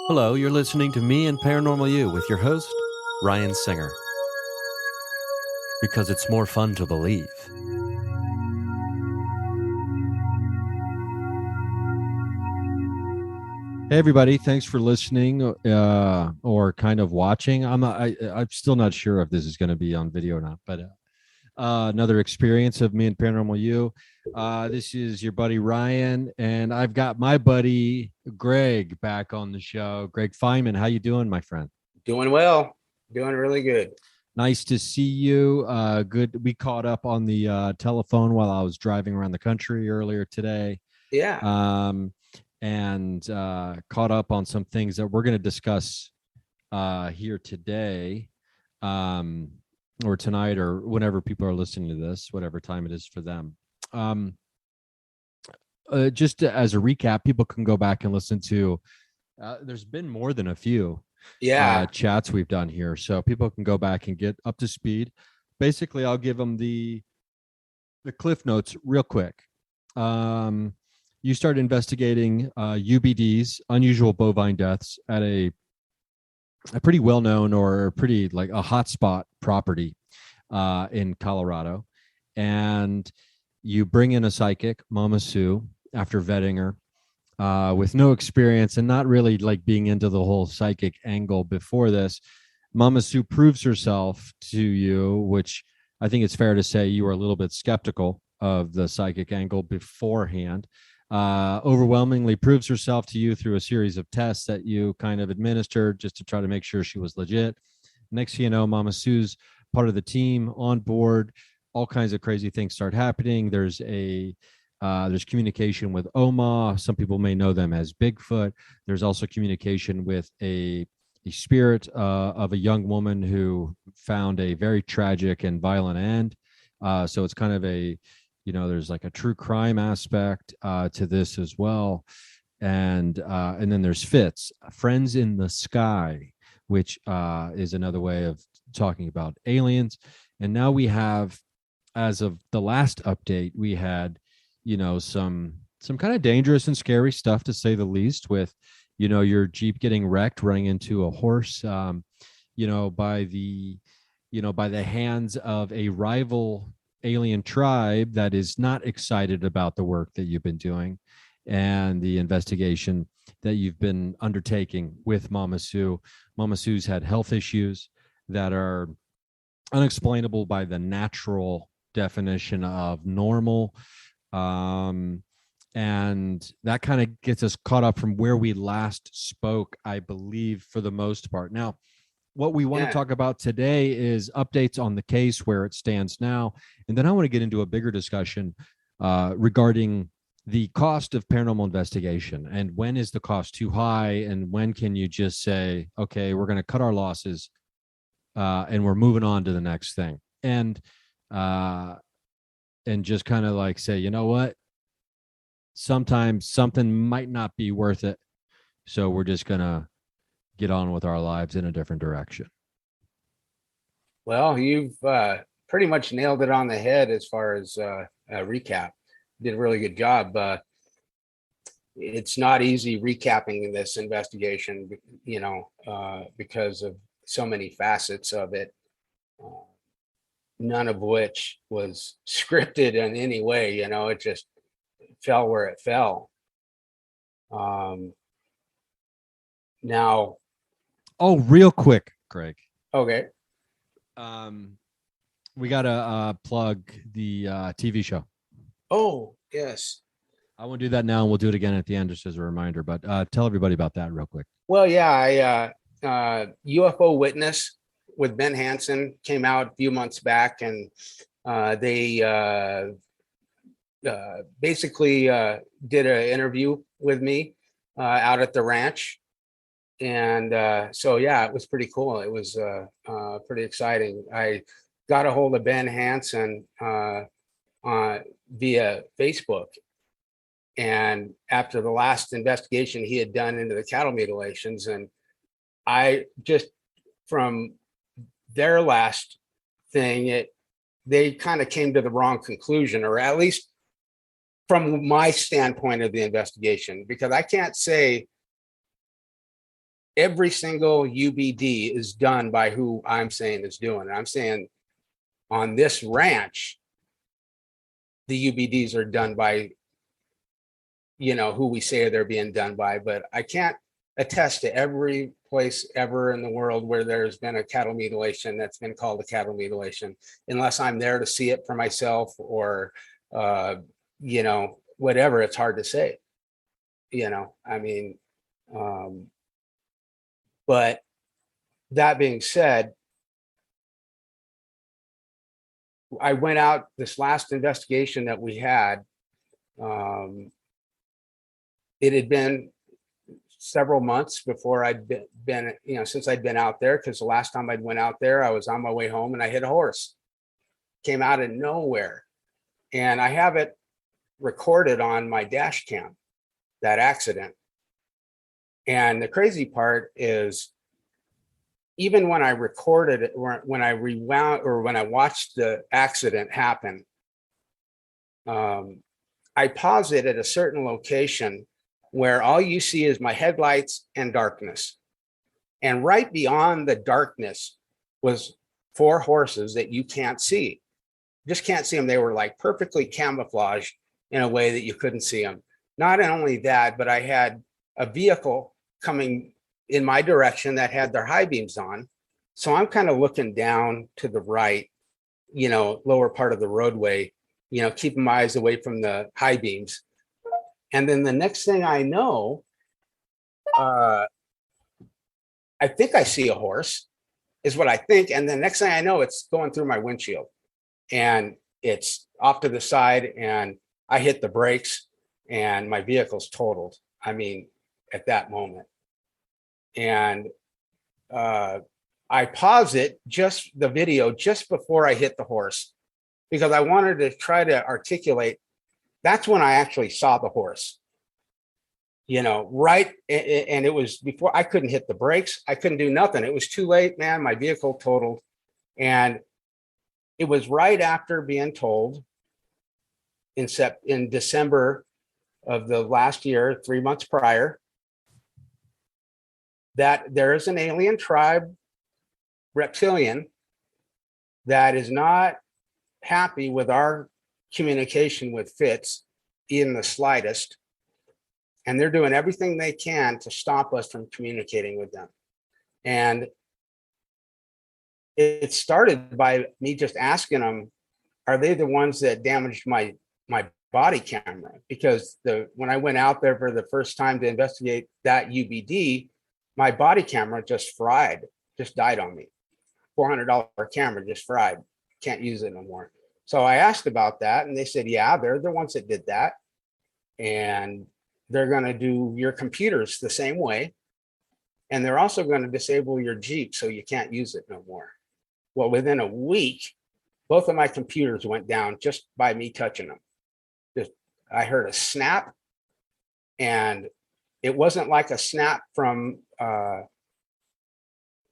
Hello, you're listening to Me and Paranormal You with your host, Ryan Singer. Because it's more fun to believe. Hey everybody, thanks for listening or kind of watching. I'm still not sure if this is going to be on video or not, but another experience of Me and Paranormal You. This is your buddy Ryan, and I've got my buddy Greg back on the show. Greg Feinman, how you doing, my friend? Doing well, doing really good. Nice to see you. Good. We caught up on the telephone while I was driving around the country earlier today, Yeah, and caught up on some things that we're going to discuss here today, or tonight, or whenever people are listening to this, whatever time it is for them. Just as a recap, people can go back and listen to. There's been more than a few yeah, chats we've done here, so people can go back and get up to speed. Basically, I'll give them the cliff notes real quick. You started investigating UBDs, unusual bovine deaths, at a pretty well known, or pretty like a hotspot property in Colorado, and you bring in a psychic, Mama Sue, after vetting her with no experience and not really like being into the whole psychic angle before this. Mama Sue proves herself to you, which I think it's fair to say you were a little bit skeptical of the psychic angle beforehand. Overwhelmingly proves herself to you through a series of tests that you kind of administered just to try to make sure she was legit. Next thing you know, Mama Sue's part of the team on board. All kinds of crazy things start happening. There's communication with Oma. Some people may know them as Bigfoot. There's also communication with a spirit of a young woman who found a very tragic and violent end. So it's kind of there's like a true crime aspect to this as well. And then there's Fitz, Friends in the Sky, which is another way of talking about aliens. And now we have, as of the last update, we had some kind of dangerous and scary stuff, to say the least, with your Jeep getting wrecked running into a horse, by the hands of a rival alien tribe that is not excited about the work that you've been doing and the investigation that you've been undertaking with Mama Sue. Mama Sue's had health issues that are unexplainable by the natural definition of normal. And that kind of gets us caught up from where we last spoke, I believe, for the most part. Now, what we want to yeah, talk about today is updates on the case, where it stands now. And then I want to get into a bigger discussion regarding the cost of paranormal investigation, and when is the cost too high, and when can you just say, okay, we're going to cut our losses and we're moving on to the next thing. And just kind of like say, you know what, sometimes something might not be worth it, so we're just going to get on with our lives in a different direction. well, you've pretty much nailed it on the head as far as a recap. Did a really good job. It's not easy recapping this investigation, because of so many facets of it, none of which was scripted in any way. It just fell where it fell. Now, Oh, real quick, Greg. okay. We got to plug the TV show. Oh, yes. I won't do that now, and we'll do it again at the end just as a reminder. But tell everybody about that real quick. Well, yeah, UFO Witness with Ben Hansen came out a few months back, and they basically did an interview with me out at the ranch. And so, yeah, it was pretty cool. It was pretty exciting. I got a hold of Ben Hansen via Facebook. And after the last investigation he had done into the cattle mutilations, and I just, from their last thing, they kind of came to the wrong conclusion, or at least from my standpoint of the investigation, because I can't say every single UBD is done by who I'm saying is doing it. I'm saying on this ranch, the UBDs are done by, who we say they're being done by, but I can't attest to every place ever in the world where there's been a cattle mutilation that's been called a cattle mutilation, unless I'm there to see it for myself or, whatever. It's hard to say, I mean, but that being said, I went out this last investigation that we had. It had been several months before I'd been since I'd been out there, because the last time I'd went out there, I was on my way home and I hit a horse. Came out of nowhere. And I have it recorded on my dash cam, that accident. And the crazy part is, even when I recorded it, when I rewound, or when I watched the accident happen, I paused it at a certain location where all you see is my headlights and darkness. And right beyond the darkness was 4 horses that you can't see. Just can't see them. They were like perfectly camouflaged in a way that you couldn't see them. Not only that, but I had a vehicle coming in my direction that had their high beams on. So I'm kind of looking down to the right, lower part of the roadway, keeping my eyes away from the high beams. And then the next thing I know, I think I see a horse, is what I think. And the next thing I know, it's going through my windshield and it's off to the side, and I hit the brakes and my vehicle's totaled. I mean, at that moment. And I paused it, the video, just before I hit the horse, because I wanted to try to articulate. That's when I actually saw the horse, right. And it was before I couldn't hit the brakes. I couldn't do nothing. It was too late, man. My vehicle totaled. And it was right after being told in December of the last year, 3 months prior, that there is an alien tribe, reptilian, that is not happy with our communication with Fitz in the slightest. And they're doing everything they can to stop us from communicating with them. And it started by me just asking them, are they the ones that damaged my body camera? Because when I went out there for the first time to investigate that UBD, my body camera just died on me. $400 camera just fried. Can't use it no more. So I asked about that, and they said, yeah, they're the ones that did that. And they're going to do your computers the same way. And they're also going to disable your Jeep so you can't use it no more. Well, within a week, both of my computers went down just by me touching them. I heard a snap, and it wasn't like a snap from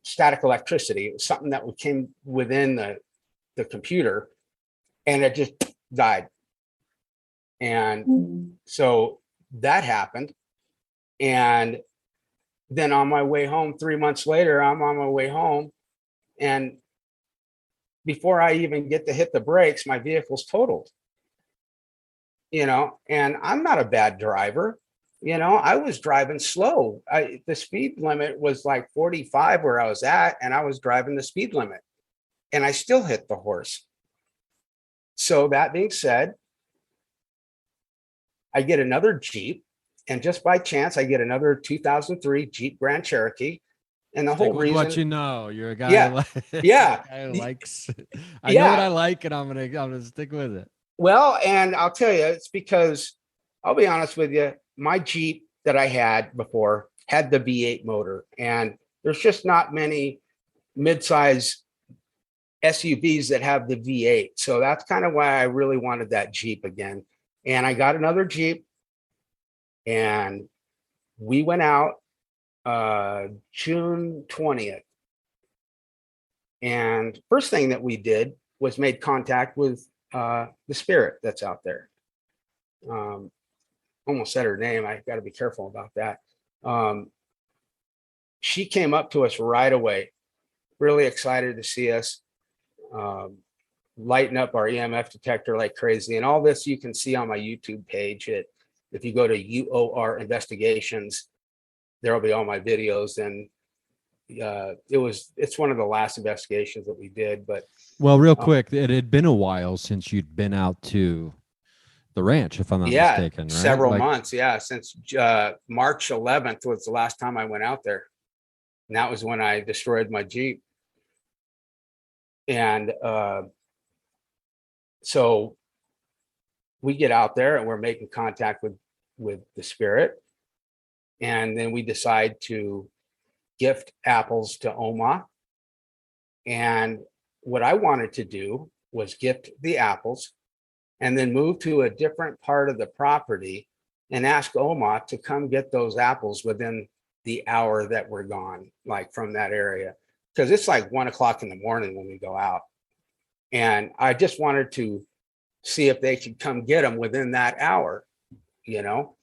static electricity. It was something that came within the computer, and it just died. And so that happened. And then on my way home, 3 months later, I'm on my way home, and before I even get to hit the brakes, my vehicle's totaled. And I'm not a bad driver. I was driving slow. The speed limit was like 45 where I was at, and I was driving the speed limit, and I still hit the horse. So that being said, I get another Jeep, and just by chance, I get another 2003 Jeep Grand Cherokee. And the whole reason, what you're a guy. Yeah, yeah, who likes. I yeah. know what I like, and I'm gonna stick with it. Well, and I'll tell you, it's because, I'll be honest with you, my Jeep that I had before had the V8 motor, and there's just not many mid-size SUVs that have the V8. So that's kind of why I really wanted that Jeep again. And I got another Jeep, and we went out June 20th. And first thing that we did was made contact with the spirit that's out there. Almost said her name. I got to be careful about that. she came up to us right away, really excited to see us, lighting up our EMF detector like crazy. And all this you can see on my YouTube page. If you go to UOR Investigations, there'll be all my videos. And it's one of the last investigations that we did. But Well, real quick, it had been a while since you'd been out to the ranch, if I'm not mistaken, right? Several months. Yeah. Since March 11th was the last time I went out there. And that was when I destroyed my Jeep. And so we get out there and we're making contact with the spirit. And then we decide to gift apples to Oma. And what I wanted to do was gift the apples and then move to a different part of the property and ask Oma to come get those apples within the hour that we're gone, like from that area. Because it's like 1 o'clock in the morning when we go out. And I just wanted to see if they could come get them within that hour, you know,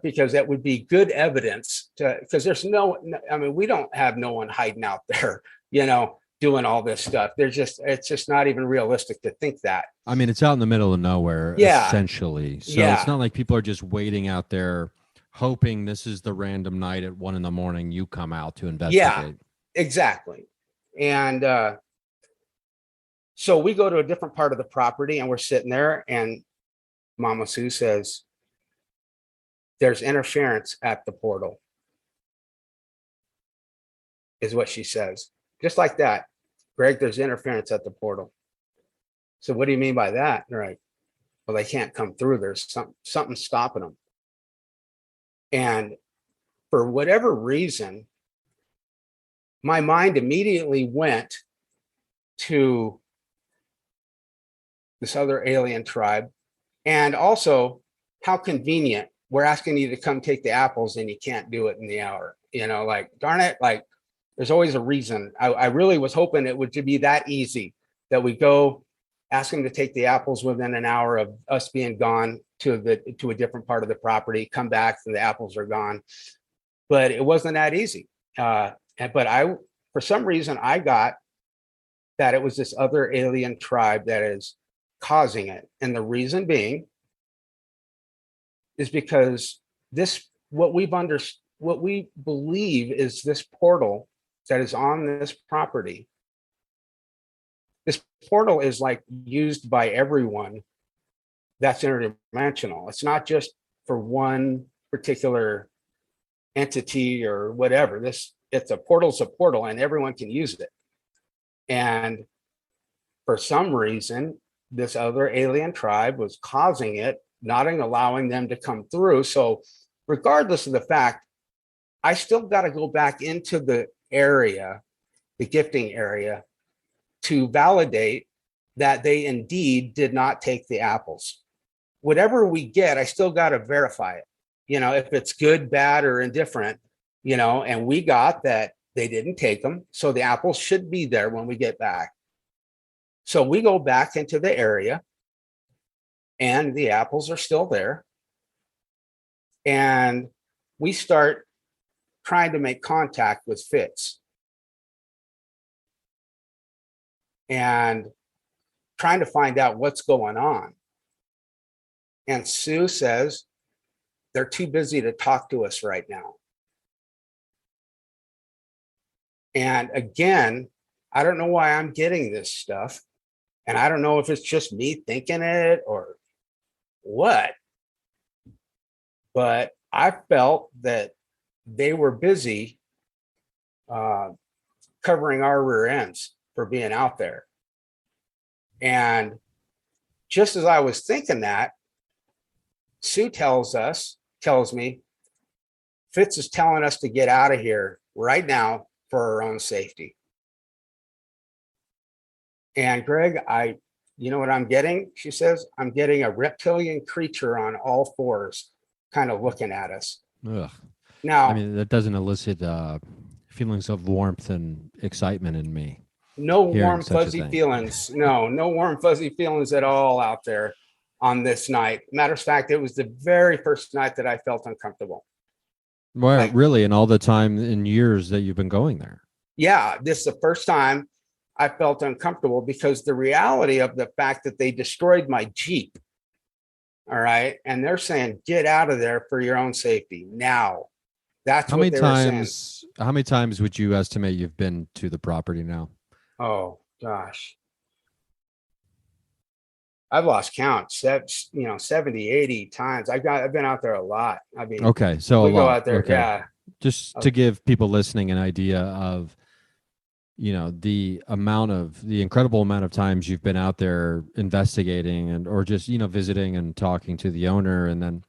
because that would be good evidence because there's we don't have no one hiding out there, you know, doing all this stuff. It's just not even realistic to think that. I mean, it's out in the middle of nowhere, essentially. So it's not like people are just waiting out there hoping this is the random night at 1 a.m. you come out to investigate. Yeah, exactly. And so we go to a different part of the property and we're sitting there and Mama Sue says, there's interference at the portal, is what she says. Just like that. Greg, there's interference at the portal. So what do you mean by that? Right. Well, they can't come through. There's something stopping them. And for whatever reason, my mind immediately went to this other alien tribe. And also, how convenient. We're asking you to come take the apples and you can't do it in the hour. You know, like, darn it, like, there's always a reason. I really was hoping it would be that easy that we go ask them to take the apples within an hour of us being gone to a different part of the property, come back and the apples are gone. But it wasn't that easy. But for some reason, I got that it was this other alien tribe that is causing it. And the reason being is because what we believe is this portal that is on this property. This portal is like used by everyone that's interdimensional. It's not just for one particular entity or whatever. It's a portal and everyone can use it. And for some reason, this other alien tribe was causing it, not allowing them to come through. So regardless of the fact, I still got to go back into the area, the gifting area, to validate that they indeed did not take the apples. Whatever we get, I still got to verify it. You know, if it's good, bad, or indifferent, you know, and we got that they didn't take them. So the apples should be there when we get back. So we go back into the area and the apples are still there. And we start trying to make contact with Fitz and trying to find out what's going on. And Sue says, they're too busy to talk to us right now. And again, I don't know why I'm getting this stuff. And I don't know if it's just me thinking it or what. But I felt that they were busy covering our rear ends for being out there. And just as I was thinking that, Sue tells me, Fitz is telling us to get out of here right now for our own safety. And Greg, you know what I'm getting? She says, I'm getting a reptilian creature on all fours, kind of looking at us. Ugh. Now, I mean, that doesn't elicit feelings of warmth and excitement in me. No warm, fuzzy feelings. No warm, fuzzy feelings at all out there on this night. Matter of fact, it was the very first night that I felt uncomfortable. Well, Like, really, in all the time in years that you've been going there. yeah, this is the first time I felt uncomfortable because the reality of the fact that they destroyed my Jeep. All right. And they're saying, get out of there for your own safety now. That's what they were saying. How many times would you estimate you've been to the property now? Oh, gosh. I've lost count. 70, 80 times. I've been out there a lot. I mean, Okay, so a we go lot. out there. Okay. Yeah. Just to give people listening an idea of, the incredible amount of times you've been out there investigating and or just, visiting and talking to the owner, and then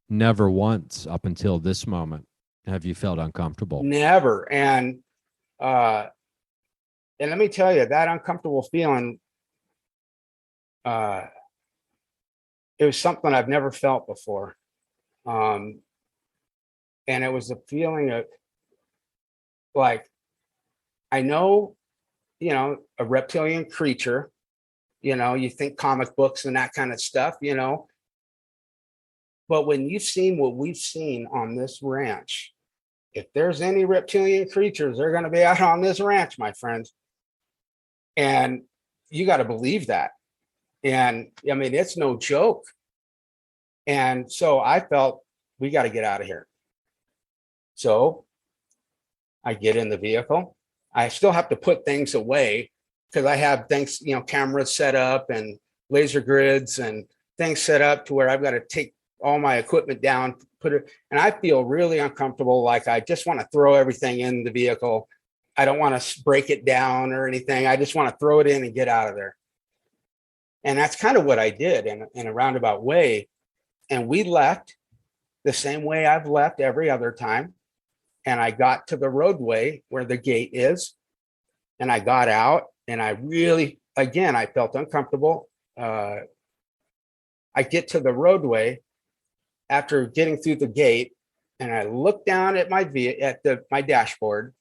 never once up until this moment have you felt uncomfortable. Never. Uh, and let me tell you, that uncomfortable feeling, uh, it was something I've never felt before. Um, and it was a feeling of like, I know, a reptilian creature, you think comic books and that kind of stuff, but when you've seen what we've seen on this ranch, if there's any reptilian creatures, they're going to be out on this ranch, my friends. And you got to believe that. And I mean, it's no joke. And so I felt we got to get out of here. So I get in the vehicle. I still have to put things away because I have things, cameras set up and laser grids and things set up to where I've got to take all my equipment down, put it, and I feel really uncomfortable. Like I just want to throw everything in the vehicle. I don't want to break it down or anything. I just want to throw it in and get out of there. And that's kind of what I did in a roundabout way. And we left the same way I've left every other time. And I got to the roadway where the gate is. And I got out and I really, again, I felt uncomfortable. I get to the roadway after getting through the gate and I look down at my dashboard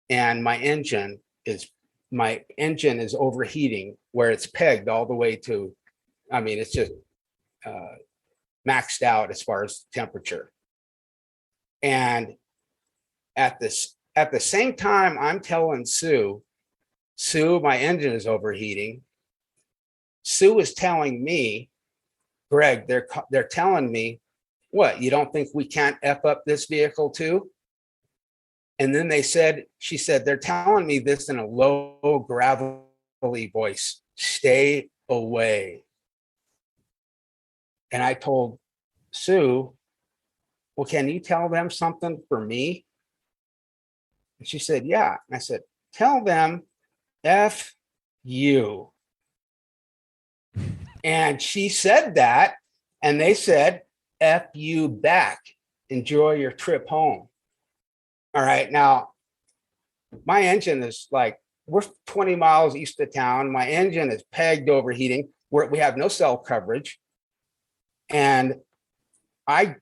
and my engine is overheating where it's pegged all the way to, I mean, it's just maxed out as far as temperature. And at the same time, I'm telling Sue, my engine is overheating. Sue is telling me, Greg, they're telling me, what, you don't think we can't F up this vehicle too? And then she said, they're telling me this in a low, gravelly voice, stay away. And I told Sue, well, can you tell them something for me? And she said, yeah. And I said, tell them F you. And she said that, and they said, F you back. Enjoy your trip home. All right. Now, my engine is like, we're 20 miles east of town. My engine is pegged overheating. We have no cell coverage. And I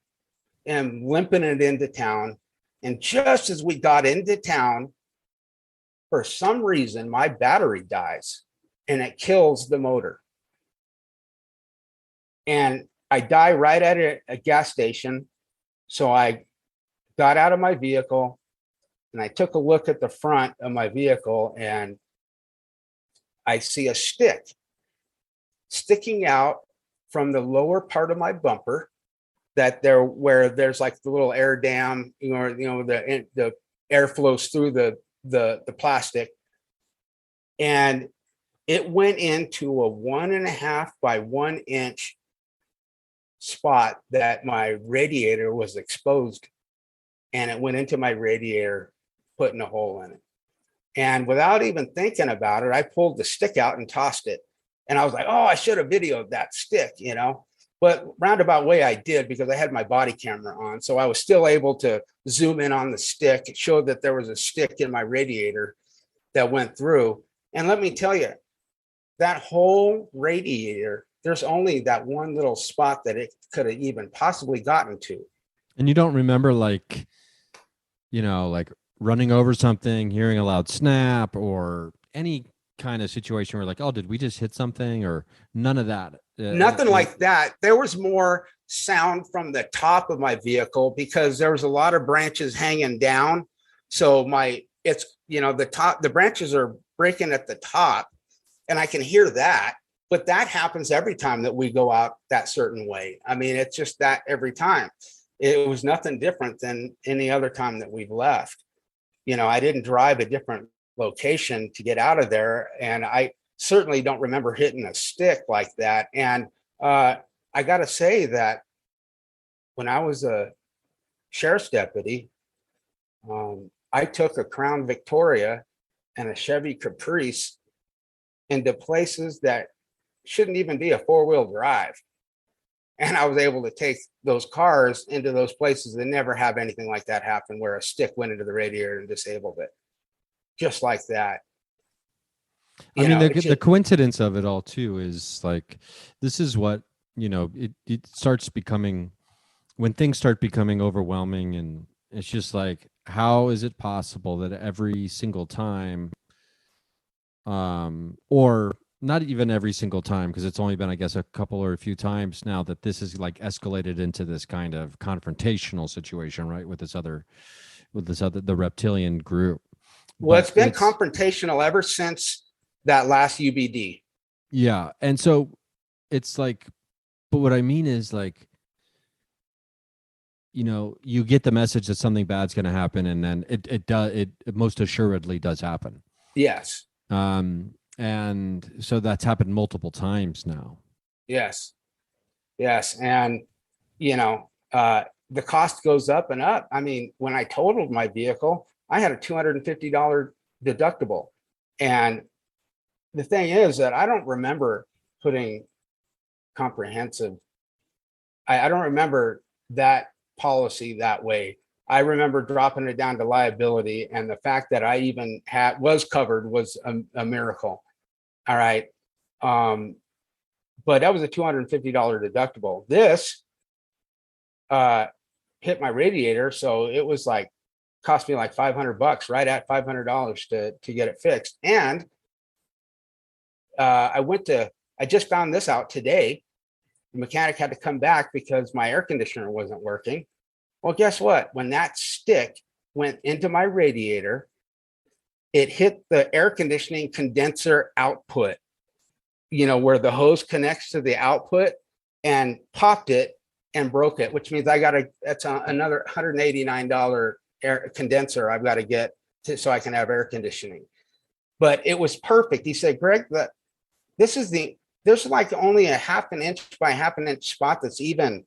am limping it into town. And just as we got into town, for some reason, my battery dies and it kills the motor. And I die right at a gas station. So I got out of my vehicle and I took a look at the front of my vehicle and I see a stick sticking out from the lower part of my bumper where there's like the little air dam, the air flows through the plastic. And it went into a 1.5 by 1 inch spot that my radiator was exposed, and it went into my radiator, putting a hole in it. And without even thinking about it, I pulled the stick out and tossed it. And I was like, oh, I should have videoed that stick, but roundabout way I did because I had my body camera on. So I was still able to zoom in on the stick. It showed that there was a stick in my radiator that went through. And let me tell you, that whole radiator, there's only that one little spot that it could have even possibly gotten to. And you don't remember like running over something, hearing a loud snap, or any kind of situation where like, oh, did we just hit something, or none of that? Nothing like that. There was more sound from the top of my vehicle because there was a lot of branches hanging down. So the branches are breaking at the top, and I can hear that. But that happens every time that we go out that certain way. I mean, it's just that every time. It was nothing different than any other time that we've left. I didn't drive a different location to get out of there. And I certainly don't remember hitting a stick like that. And I got to say that when I was a sheriff's deputy, I took a Crown Victoria and a Chevy Caprice into places that shouldn't even be a four-wheel drive. And I was able to take those cars into those places and never have anything like that happen where a stick went into the radiator and disabled it. Just like that. The coincidence of it all too is like, this is what, it starts becoming, when things start becoming overwhelming, and it's just like, how is it possible that every single time, or not even every single time, because it's only been, I guess, a couple or a few times now that this is like escalated into this kind of confrontational situation, right? With the reptilian group. Well, it's been confrontational ever since that last UBD. Yeah. And so it's like, but what I mean is like, you get the message that something bad's going to happen, and then it most assuredly does happen. Yes. And so that's happened multiple times now. Yes. And, the cost goes up and up. I mean, when I totaled my vehicle, I had a $250 deductible. And the thing is that I don't remember putting comprehensive. I don't remember that policy that way. I remember dropping it down to liability. And the fact that I even was covered was a miracle. All right. But that was a $250 deductible. This hit my radiator. So it was like, cost me like $500, right at $500 to get it fixed. And I just found this out today. The mechanic had to come back because my air conditioner wasn't working. Well, guess what? When that stick went into my radiator, it hit the air conditioning condenser output, where the hose connects to the output, and popped it and broke it, which means that's another $189 air condenser I've got to get so I can have air conditioning. But it was perfect. He said, Greg, there's like only a half an inch by half an inch spot that's even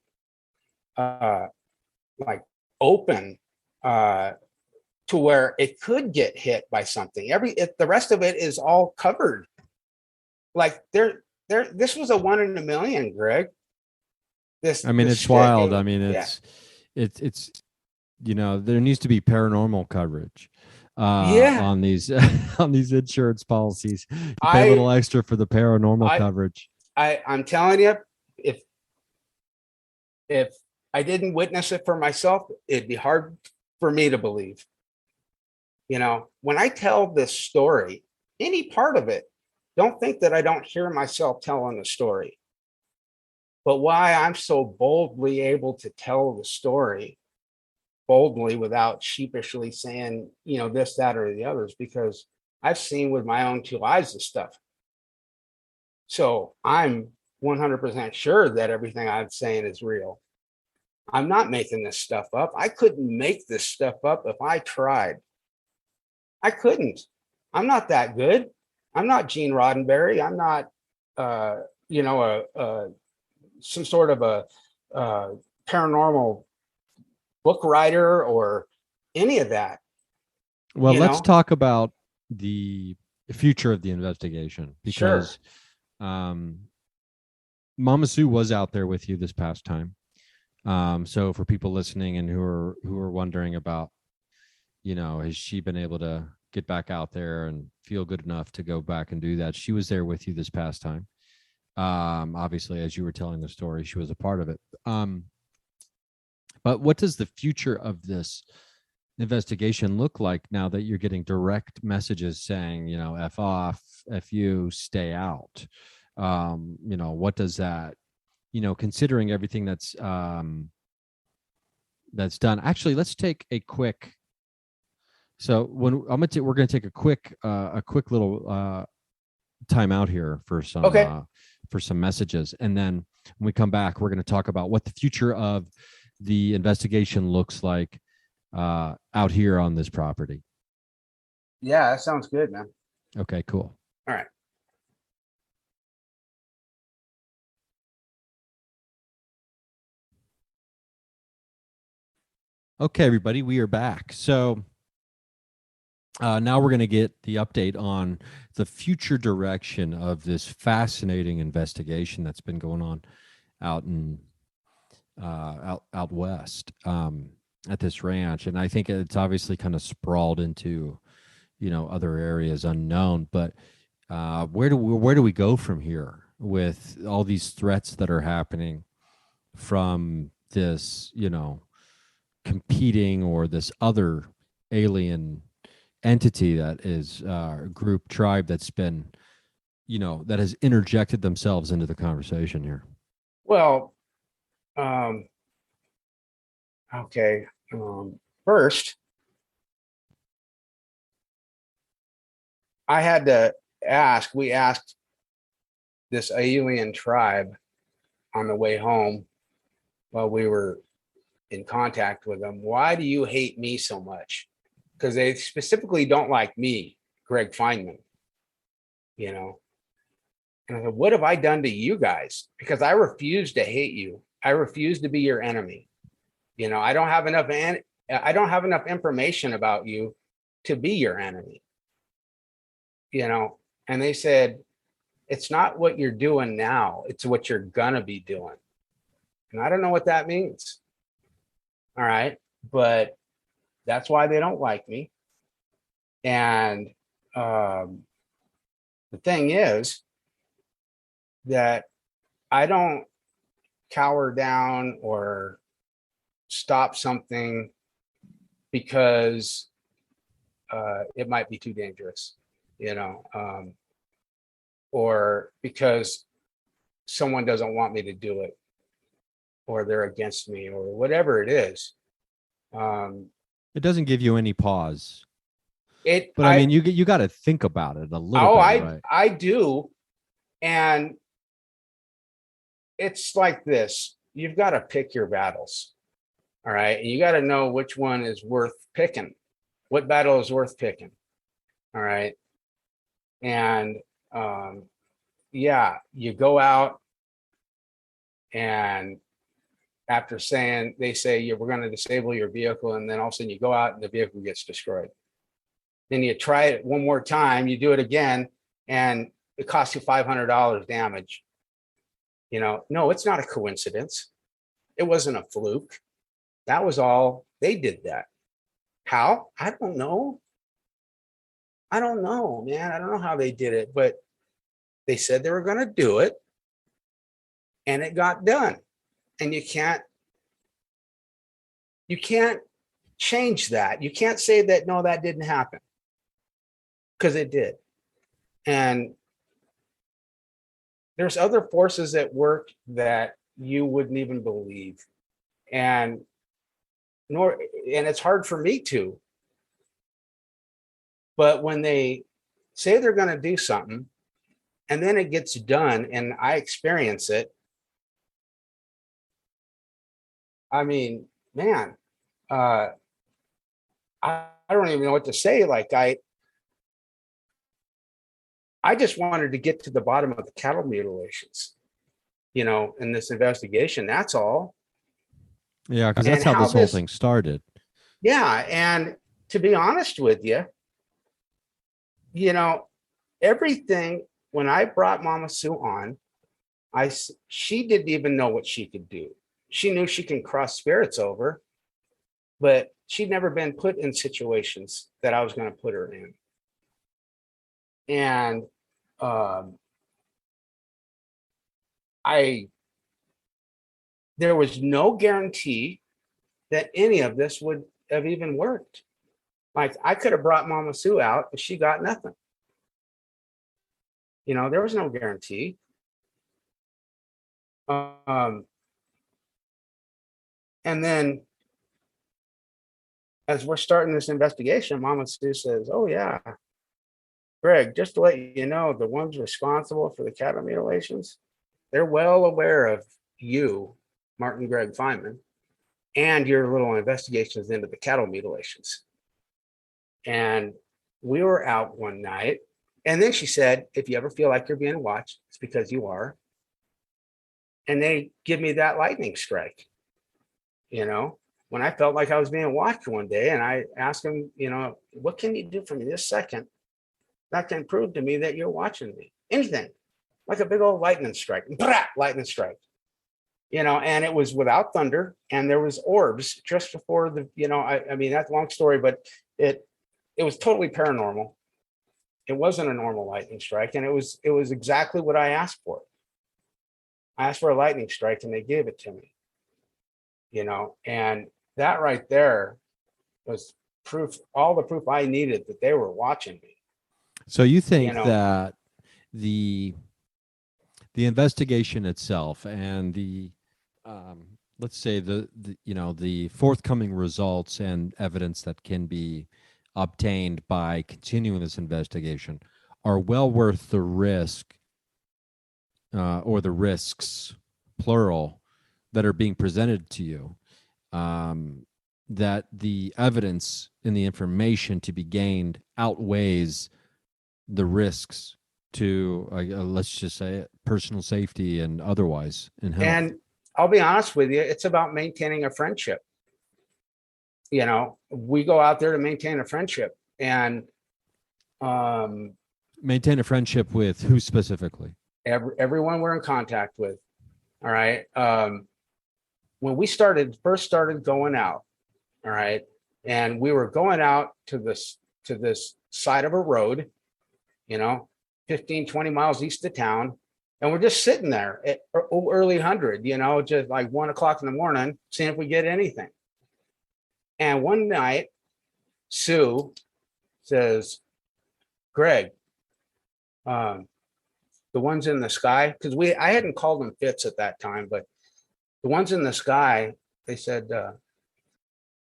like open to where it could get hit by something. The rest of it is all covered. Like this was a 1 in a million, Greg. It's wild. It's there needs to be paranormal coverage on these on these insurance policies. You pay a little extra for the paranormal coverage. I'm telling you, if I didn't witness it for myself, it'd be hard for me to believe. When I tell this story, any part of it, don't think that I don't hear myself telling the story. But why I'm so boldly able to tell the story boldly without sheepishly saying, this, that, or the others, because I've seen with my own two eyes this stuff. So I'm 100% sure that everything I'm saying is real. I'm not making this stuff up. I couldn't make this stuff up if I tried. I couldn't. I'm not that good. I'm not Gene Roddenberry. I'm not, some sort of a paranormal book writer or any of that. Well, let's talk about the future of the investigation, because Mama Sue was out there with you this past time. So for people listening and who are wondering about, has she been able to get back out there and feel good enough to go back and do that? She was there with you this past time. Obviously, as you were telling the story, she was a part of it. But what does the future of this investigation look like now that you're getting direct messages saying, F off, F you, stay out? What does that considering everything that's done. Actually, let's take a quick. So we're going to take a quick little time out here for Okay. some messages, and then when we come back, we're going to talk about what the future of the investigation looks like out here on this property. Yeah, that sounds good, man. Okay, cool. All right. Okay, everybody, we are back. So now we're going to get the update on the future direction of this fascinating investigation that's been going on out in out west at this ranch, and I think it's obviously kind of sprawled into other areas unknown. But where do we go from here with all these threats that are happening from this competing or this other alien entity that is group tribe that's been that has interjected themselves into the conversation here? Well, okay. First, we asked this alien tribe on the way home while we were in contact with them, why do you hate me so much? Because they specifically don't like me, Greg Feinman, And I said, what have I done to you guys? Because I refuse to hate you. I refuse to be your enemy. I don't have enough information about you to be your enemy. And they said, it's not what you're doing now, it's what you're gonna be doing. And I don't know what that means. All right. But that's why they don't like me. And the thing is that I don't cower down or stop something because it might be too dangerous, or because someone doesn't want me to do it, or they're against me, or whatever it is. It doesn't give you any pause. But I mean, you got to think about it a little bit, right? I do. And it's like this. You've got to pick your battles. All right. And you got to know which one is worth picking. What battle is worth picking? All right. And yeah, you go out, and after they say we're going to disable your vehicle, and then all of a sudden you go out and the vehicle gets destroyed. Then you try it one more time, you do it again, and it costs you $500 damage. No, it's not a coincidence. It wasn't a fluke. That was all. They did that. How? I don't know. I don't know, man. I don't know how they did it, but they said they were going to do it, and it got done. And you can't change that. You can't say that, no, that didn't happen, because it did. And there's other forces at work that you wouldn't even believe. And it's hard for me to. But when they say they're going to do something, and then it gets done, and I experience it, I mean, man, I don't even know what to say. Like, I just wanted to get to the bottom of the cattle mutilations, in this investigation. That's all. Yeah, because that's how this whole thing started. Yeah. And to be honest with you, everything, when I brought Mama Sue on, she didn't even know what she could do. She knew she can cross spirits over, but she'd never been put in situations that I was going to put her in. And there was no guarantee that any of this would have even worked. Like, I could have brought Mama Sue out, but she got nothing. There was no guarantee. And then as we're starting this investigation, Mama Sue says, "Oh yeah, Greg, just to let you know, the ones responsible for the cattle mutilations, they're well aware of you, Martin Greg Feinman, and your little investigations into the cattle mutilations." And we were out one night, and then she said, "If you ever feel like you're being watched, it's because you are." And they give me that lightning strike, you know, when I felt like I was being watched one day, and I asked him, "What can you do for me this second that can prove to me that you're watching me?" Anything, like a big old lightning strike, lightning strike, and it was without thunder, and there was orbs just before I mean, that's a long story, but it was totally paranormal. It wasn't a normal lightning strike, and it was exactly what I asked for. I asked for a lightning strike, and they gave it to me, and that right there was proof, all the proof I needed that they were watching me. So you think that the investigation itself and the let's say the forthcoming results and evidence that can be obtained by continuing this investigation are well worth the risk or the risks, plural, that are being presented to you, that the evidence and the information to be gained outweighs the risks to, let's just say it, personal safety and otherwise in health. And I'll be honest with you, it's about maintaining a friendship. We go out there to maintain a friendship, and maintain a friendship with who specifically? Everyone we're in contact with. All right. When we first started going out, all right, and we were going out to this side of a road, 15, 20 miles east of town. And we're just sitting there at early 100, just like 1 o'clock in the morning, seeing if we get anything. And one night, Sue says, "Greg, the ones in the sky," because I hadn't called them fits at that time, but the ones in the sky, they said,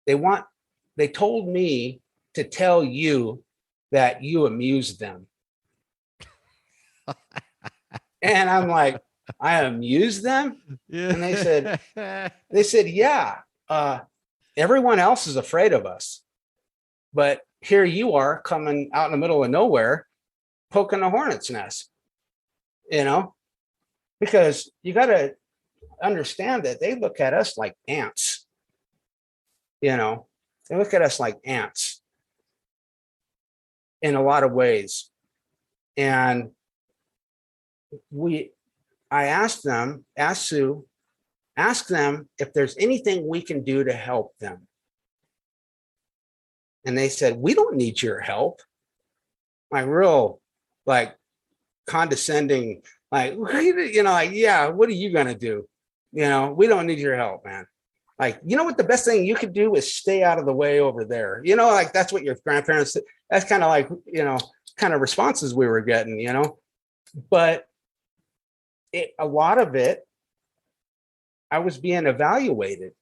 they told me to tell you that you amused them. And I'm like, "I amuse them?" Yeah. And they said, "Yeah, everyone else is afraid of us, but here you are coming out in the middle of nowhere, poking a hornet's nest, because you got to understand that they look at us like ants, they look at us like ants in a lot of ways." And I asked Sue, ask them if there's anything we can do to help them. And they said, "We don't need your help." My real, condescending, "Yeah, what are you going to do? We don't need your help, man. What the best thing you could do is stay out of the way over there." That's what your grandparents said. That's kind of kind of responses we were getting, but a lot of it, I was being evaluated.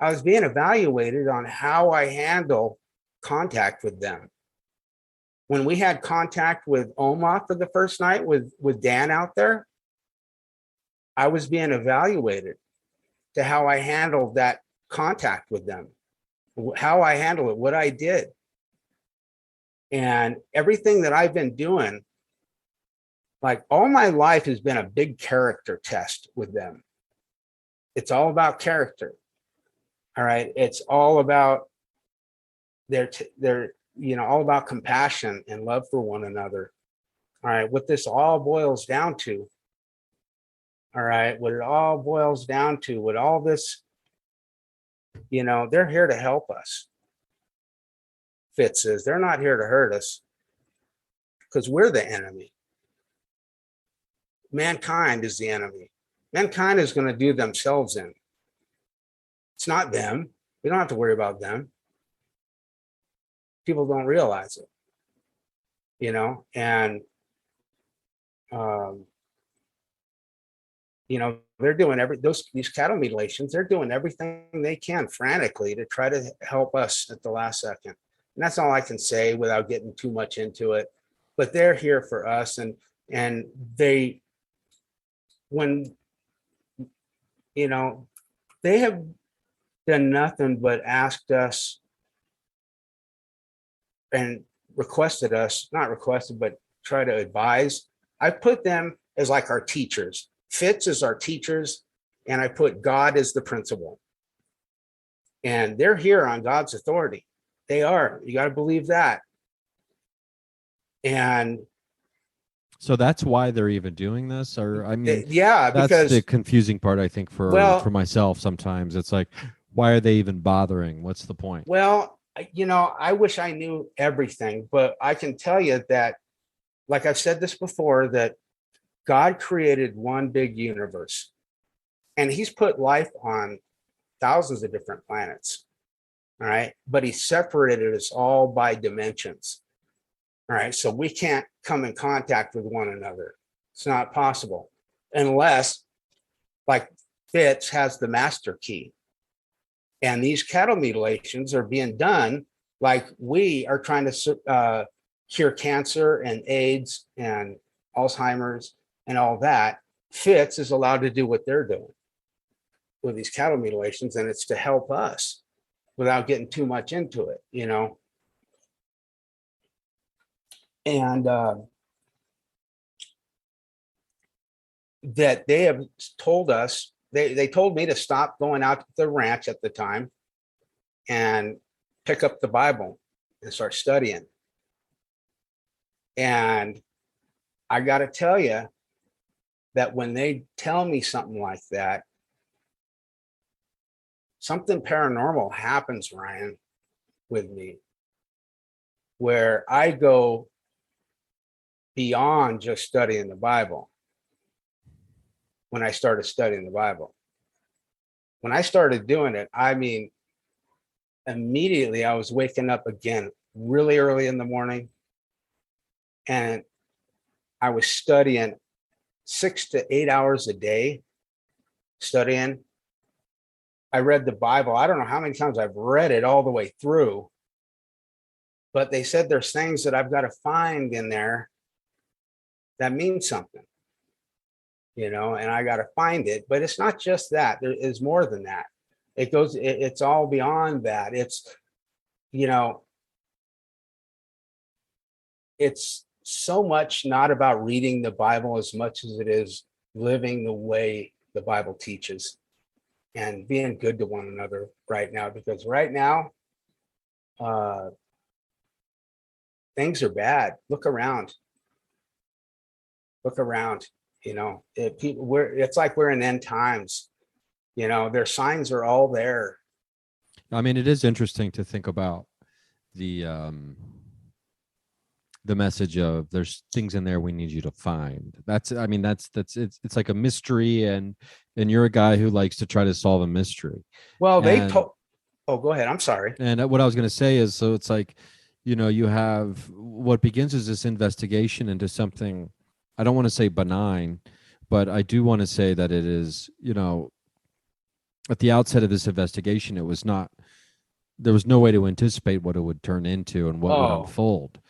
I was being evaluated on how I handle contact with them. When we had contact with Oma for the first night with Dan out there, I was being evaluated to how I handled that contact with them, how I handled it, what I did. And everything that I've been doing, all my life has been a big character test with them. It's all about character. All right. It's all about all about compassion and love for one another. All right. What this all boils down to. All right. What it all boils down to, with all this, they're here to help us. Fitz is, they're not here to hurt us, because we're the enemy. Mankind is the enemy. Mankind is going to do themselves in. It's not them. We don't have to worry about them. People don't realize it, and they're doing these cattle mutilations, they're doing everything they can frantically to try to help us at the last second. And that's all I can say without getting too much into it. But they're here for us, and they, when, they have done nothing but asked us and requested us, not requested, but try to advise. I put them as like our teachers. Fitz is our teachers, and I put God as the principal. And they're here on God's authority. They are. You got to believe that. And so that's why they're even doing this, or I mean, yeah, that's because the confusing part, I think, for myself. Sometimes it's like, why are they even bothering? What's the point? Well, I wish I knew everything, but I can tell you that, like I've said this before, that God created one big universe, and he's put life on thousands of different planets. All right. But he separated us all by dimensions. All right. So we can't come in contact with one another. It's not possible unless, like, Fitz has the master key. And these cattle mutilations are being done like we are trying to cure cancer and AIDS and Alzheimer's and all that. Fitz is allowed to do what they're doing with these cattle mutilations, and it's to help us without getting too much into it, and that they have told us, they told me to stop going out to the ranch at the time and pick up the Bible and start studying. And I got to tell you that when they tell me something like that, something paranormal happens, Ryan, with me, where I go beyond just studying the Bible. When I started studying the Bible, when I started doing it, I mean, immediately I was waking up again really early in the morning, and I was studying 6 to 8 hours a day, studying. I read the Bible. I don't know how many times I've read it all the way through, but they said there's things that I've got to find in there that mean something, and I got to find it. But it's not just that. There is more than that. It's all beyond that. It's so much not about reading the Bible as much as it is living the way the Bible teaches and being good to one another right now. Because right now, things are bad. Look around. It's like we're in end times. Their signs are all there. I mean, it is interesting to think about the message of there's things in there we need you to find. It's like a mystery, and you're a guy who likes to try to solve a mystery. Well, go ahead. I'm sorry. And what I was going to say is, so it's like, you have what begins as this investigation into something, I don't want to say benign, but I do want to say that it is, at the outset of this investigation, there was no way to anticipate what it would turn into and what would unfold.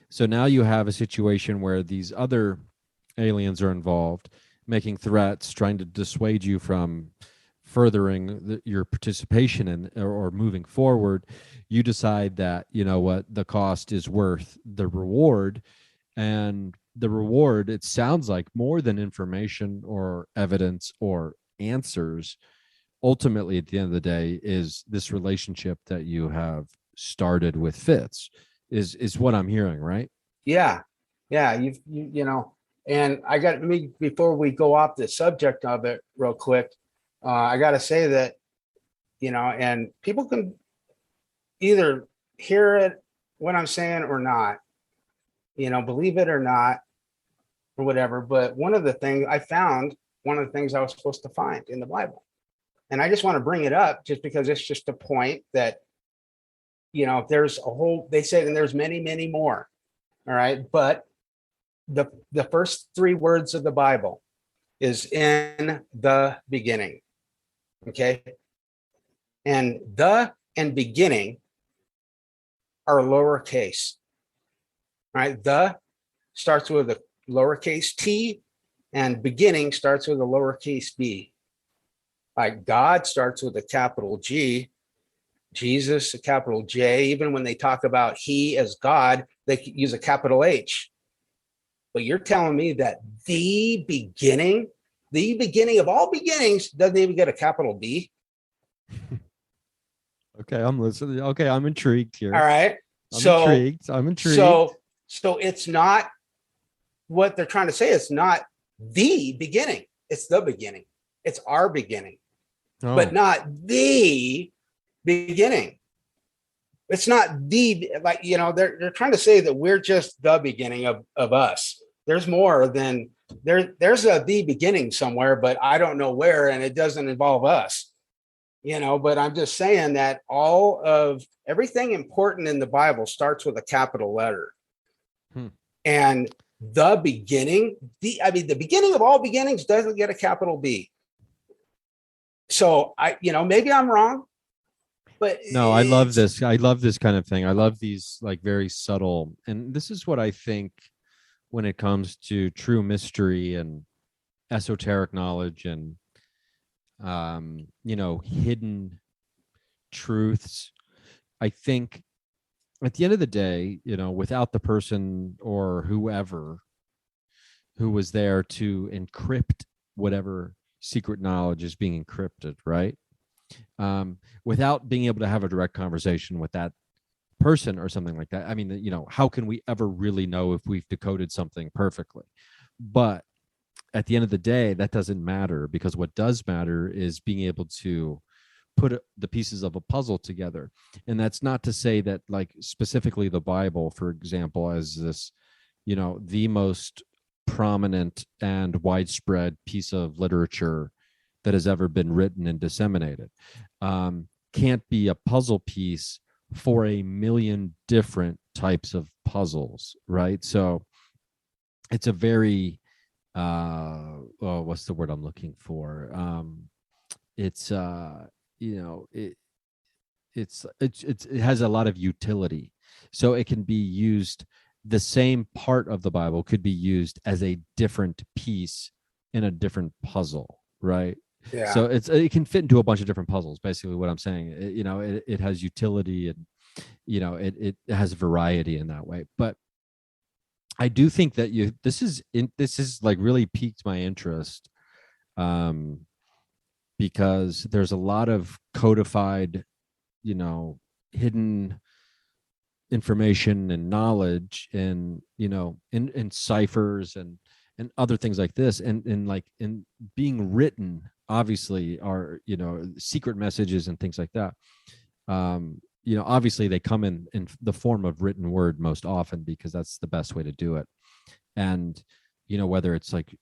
So now you have a situation where these other aliens are involved, making threats, trying to dissuade you from furthering your participation in or moving forward. You decide that, what, the cost is worth the reward. And the reward, it sounds like, more than information or evidence or answers, ultimately at the end of the day, is this relationship that you have started with Fitz, is what I'm hearing, right? Yeah. And I got me, before we go off the subject of it real quick, I got to say that, and people can either hear it, what I'm saying, or not, believe it or not, or whatever. But one of the things I was supposed to find in the Bible. And I just want to bring it up just because it's just a point that, there's they say, and there's many, many more. All right. But the first 3 words of the Bible is in the beginning. Okay. And the and beginning are lowercase, right? The starts with a lowercase t, and beginning starts with a lowercase b. Like God starts with a capital G, Jesus, a capital J. Even when they talk about he as God, they use a capital H. But you're telling me that the beginning of all beginnings doesn't even get a capital B? Okay, I'm listening. Okay, I'm intrigued here. All right. I'm intrigued. So it's not what they're trying to say. It's not the beginning. It's the beginning. It's our beginning, but not the beginning. It's not the, like, they're trying to say that we're just the beginning of us. There's more than there's a the beginning somewhere, but I don't know where, and it doesn't involve us. But I'm just saying that all of everything important in the Bible starts with a capital letter. And the beginning, the beginning of all beginnings doesn't get a capital B. So maybe I'm wrong, but no, I love this. I love this kind of thing. I love these like very subtle, and this is what I think when it comes to true mystery and esoteric knowledge and hidden truths. I think at the end of the day, without the person or whoever who was there to encrypt whatever secret knowledge is being encrypted, right? Without being able to have a direct conversation with that person or something like that. I mean, how can we ever really know if we've decoded something perfectly? But at the end of the day, that doesn't matter, because what does matter is being able to put the pieces of a puzzle together. And that's not to say that, like, specifically the Bible, for example, as this, the most prominent and widespread piece of literature that has ever been written and disseminated, can't be a puzzle piece for a million different types of puzzles, right? So it's a very what's the word I'm looking for? It has a lot of utility, so it can be used. The same part of the Bible could be used as a different piece in a different puzzle, right? Yeah. So it can fit into a bunch of different puzzles. Basically, what I'm saying, it has utility, and it has variety in that way. But I do think that this is like really piqued my interest, because there's a lot of codified, hidden information and knowledge, and in ciphers and other things like this, and like in being written, obviously, are secret messages and things like that. Obviously they come in the form of written word most often, because that's the best way to do it. And whether it's like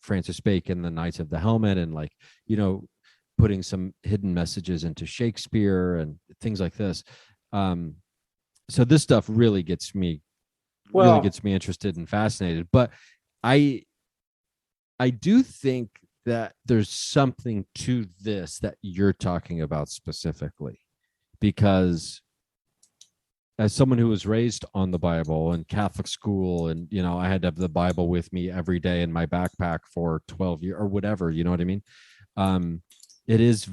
Francis Bacon, the Knights of the Helmet, and like putting some hidden messages into Shakespeare and things like this. So this stuff really gets me interested and fascinated. But I do think that there's something to this that you're talking about specifically, because as someone who was raised on the Bible and Catholic school, and I had to have the Bible with me every day in my backpack for 12 years or whatever, you know what I mean? It is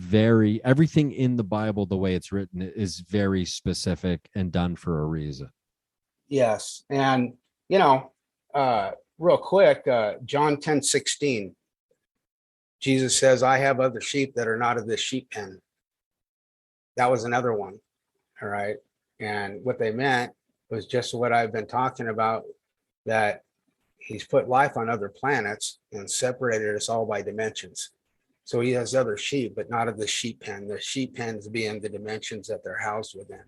everything in the Bible, the way it's written, is very specific and done for a reason. Yes. And real quick, John 10:16, Jesus says, I have other sheep that are not of this sheep pen. That was another one. All right. And what they meant was just what I've been talking about, that he's put life on other planets and separated us all by dimensions. So he has other sheep, but not of the sheep pen. The sheep pens being the dimensions that they're housed within.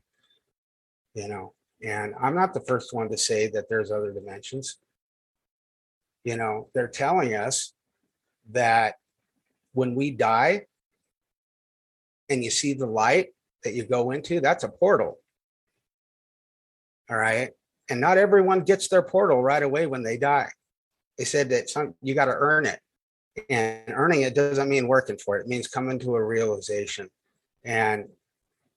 And I'm not the first one to say that there's other dimensions. They're telling us that when we die and you see the light that you go into, that's a portal. All right. And not everyone gets their portal right away when they die. They said that you got to earn it. And earning it doesn't mean working for it. It means coming to a realization. And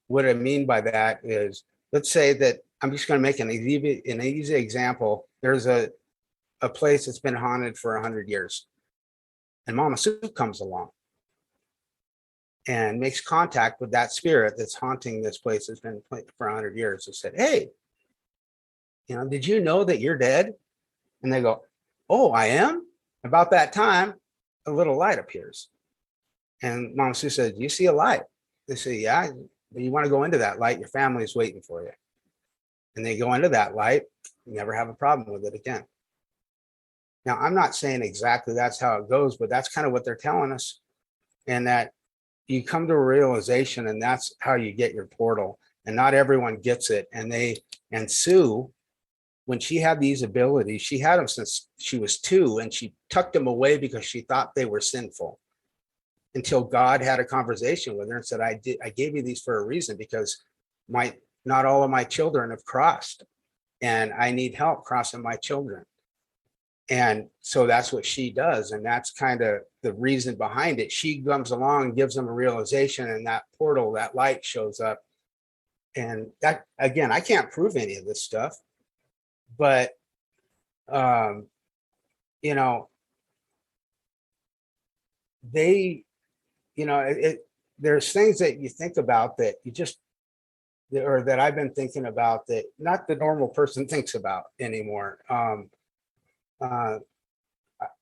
what I mean by that is, let's say that I'm just going to make an easy example. There's a place that's been haunted for 100 years. And Mama Sue comes along and makes contact with that spirit that's haunting this place that's been for 100 years and said, hey, did you know that you're dead? And they go, oh, I am? About that time, a little light appears. And Mama Sue said, you see a light? They say, yeah. You want to go into that light, your family is waiting for you. And they go into that light, never have a problem with it again. Now, I'm not saying exactly that's how it goes, but that's kind of what they're telling us. And that you come to a realization, and that's how you get your portal. And not everyone gets it. And Sue, when she had these abilities, she had them since she was 2, and she tucked them away because she thought they were sinful, until God had a conversation with her and said, I gave you these for a reason, because not all of my children have crossed, and I need help crossing my children. And so that's what she does. And that's kind of the reason behind it. She comes along and gives them a realization, and that portal, that light shows up. And that, again, I can't prove any of this stuff, but, there's things that you think about that or that I've been thinking about that not the normal person thinks about anymore.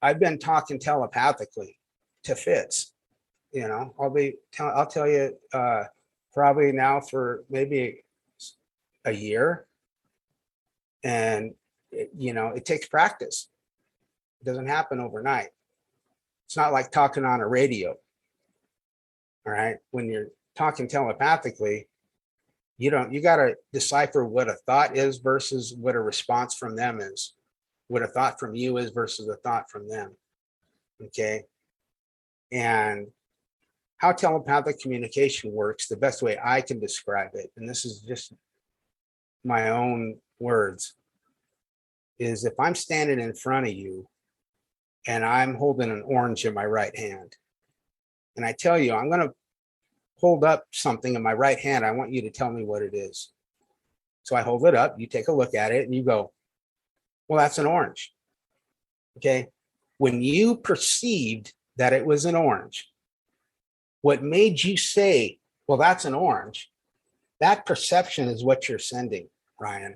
I've been talking telepathically to Fitz. I'll tell you, probably now for maybe a year, and it takes practice. It doesn't happen overnight. It's not like talking on a radio. All right. When you're talking telepathically, you got to decipher what a thought is versus what a response from them is, what a thought from you is versus a thought from them. Okay. And how telepathic communication works, the best way I can describe it, and this is just my own words, is if I'm standing in front of you and I'm holding an orange in my right hand, and I tell you, I'm going to hold up something in my right hand, I want you to tell me what it is. So I hold it up, you take a look at it, and you go, well, that's an orange. Okay. When you perceived that it was an orange, what made you say, well, that's an orange, that perception is what you're sending, Ryan.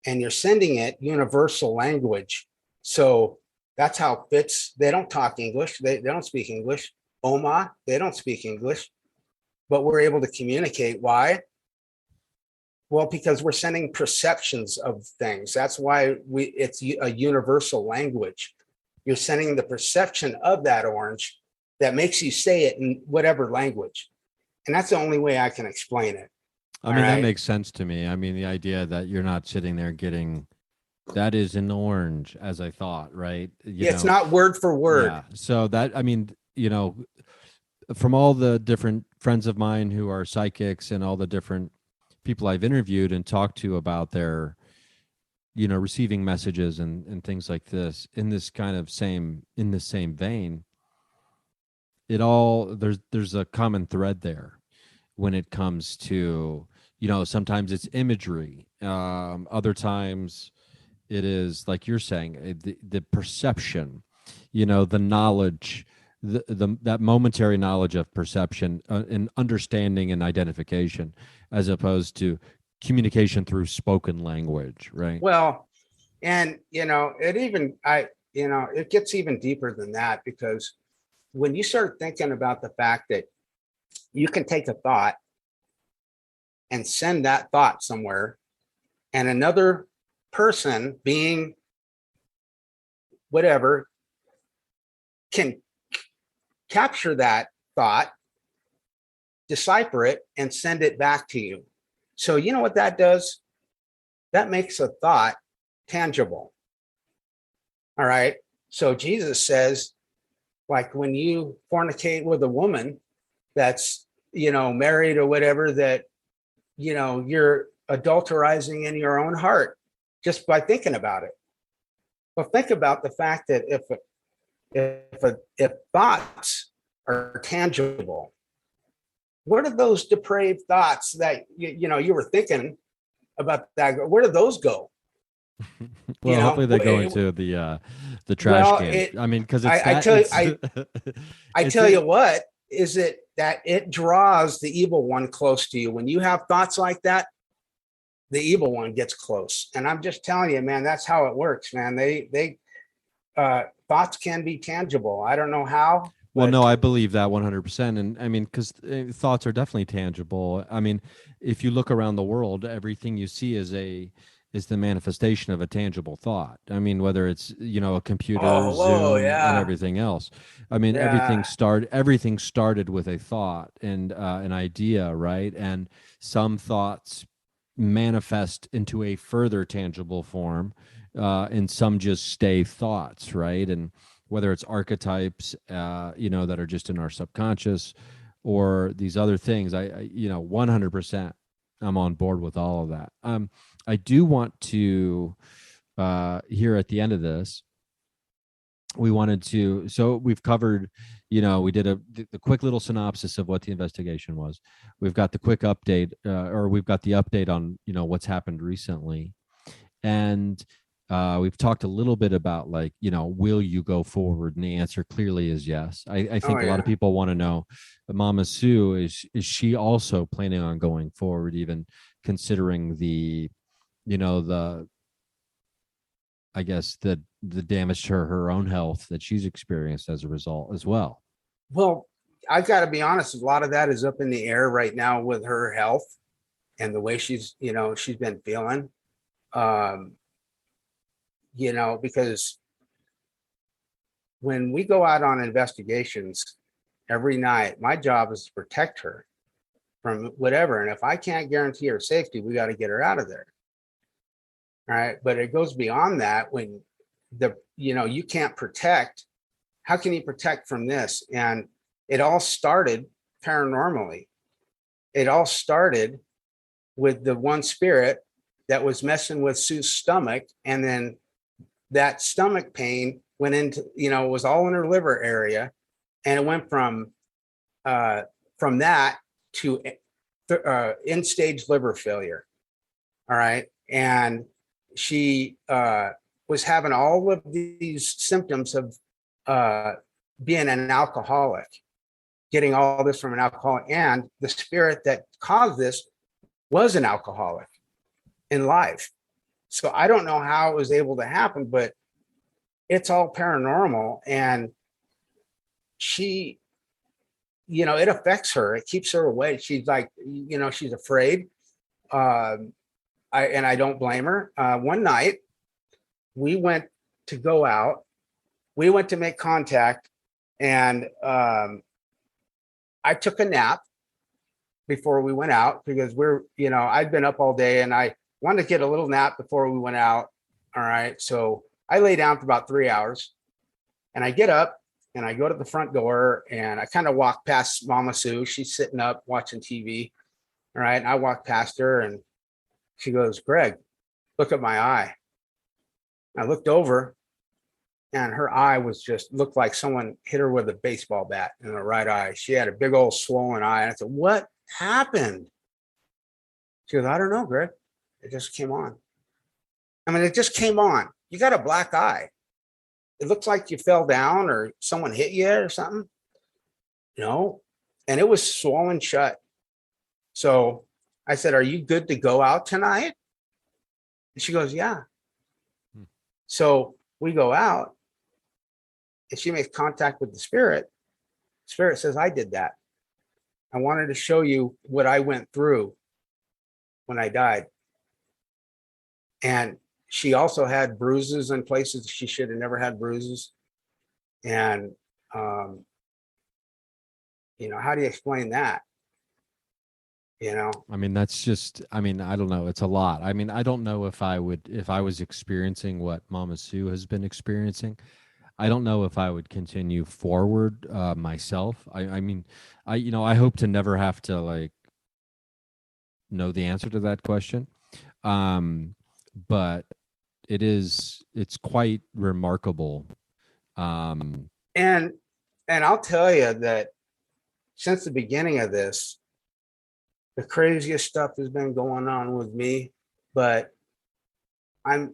And you're sending it universal language. So that's how Fitz, they don't talk English. They don't speak English. Oma, they don't speak English, but we're able to communicate. Why? Well, because we're sending perceptions of things. That's why it's a universal language. You're sending the perception of that orange that makes you say it in whatever language. And that's the only way I can explain it. I mean, that makes sense to me. I mean, the idea that you're not sitting there getting, that is an orange, as I thought, right? It's not word for word. Yeah. So that, I mean, from all the different friends of mine who are psychics and all the different people I've interviewed and talked to about their, receiving messages and things like this in this same vein, there's a common thread there when it comes to, sometimes it's imagery. Other times it is, like you're saying, the perception, the knowledge, that momentary knowledge of perception and understanding and identification, as opposed to communication through spoken language, right? Well, and it gets even deeper than that, because when you start thinking about the fact that you can take a thought and send that thought somewhere, and another person, being whatever, can capture that thought, decipher it, and send it back to you. So you know what that does? That makes a thought tangible. All right. So Jesus says, like, when you fornicate with a woman that's, married or whatever, that, you're adulterizing in your own heart just by thinking about it. Well, think about the fact that if thoughts are tangible, where do those depraved thoughts that you were thinking about that, where do those go? Well, hopefully they go into the trash well, can. it I mean, because it's I that tell you it's I it's tell you it. what, is it that it draws the evil one close to you. When you have thoughts like that, the evil one gets close. And I'm just telling you, man, that's how it works, man. They thoughts can be tangible. I don't know how, Well, but no, I believe that 100%. And I mean, because thoughts are definitely tangible. I mean, if you look around the world, everything you see is the manifestation of a tangible thought. I mean, whether it's, a computer, oh, whoa, Zoom, and yeah, everything else. I mean, yeah. everything started with a thought and an idea, right? And some thoughts manifest into a further tangible form, and some just stay thoughts, right? And whether it's archetypes, that are just in our subconscious, or these other things, 100%, I'm on board with all of that. I do want to, here at the end of this, we wanted to, so we've covered, we did the quick little synopsis of what the investigation was. We've got the quick update, or we've got the update on, what's happened recently. And we've talked a little bit about, like, will you go forward? And the answer clearly is yes. I Oh think a lot of yeah. people want to know, Mama Sue, is she also planning on going forward, even considering the, the, I guess, the damage to her own health that she's experienced as a result as well. Well, I got to be honest, a lot of that is up in the air right now with her health and the way she's been feeling. Um, because when we go out on investigations every night, my job is to protect her from whatever. And if I can't guarantee her safety, we got to get her out of there. All right. But it goes beyond that. When you can't protect, how can you protect from this? And it all started paranormally. It all started with the one spirit that was messing with Sue's stomach. And then that stomach pain went into, it was all in her liver area. And it went from that to end stage liver failure. All right. And she was having all of these symptoms of being an alcoholic, getting all this from an alcoholic. And the spirit that caused this was an alcoholic in life. So I don't know how it was able to happen, but it's all paranormal. And she, it affects her. It keeps her away. She's like, she's afraid. I don't blame her. One night we went to go out. We went to make contact, and I took a nap before we went out because I'd been up all day and I wanted to get a little nap before we went out. All right. So I lay down for about 3 hours and I get up and I go to the front door and I kind of walk past Mama Sue. She's sitting up watching TV. All right. And I walk past her and she goes, "Greg, look at my eye." I looked over and her eye looked like someone hit her with a baseball bat in the right eye. She had a big old swollen eye. And I said, "What happened?" She goes, "I don't know, Greg. It just came on." I mean, it just came on. You got a black eye. It looks like you fell down or someone hit you or something. No. And it was swollen shut. So I said, "Are you good to go out tonight?" And she goes, "Yeah." Hmm. So we go out and she makes contact with the spirit. Spirit says, "I did that. I wanted to show you what I went through when I died." And she also had bruises in places she should have never had bruises. And, how do you explain that? I mean, that's just, I mean, I don't know. It's a lot. I mean, I don't know if I was experiencing what Mama Sue has been experiencing. I don't know if I would continue forward myself. I mean, I hope to never have to, like, know the answer to that question. Um, but it's quite remarkable, And I'll tell you that since the beginning of this, the craziest stuff has been going on with me, but I'm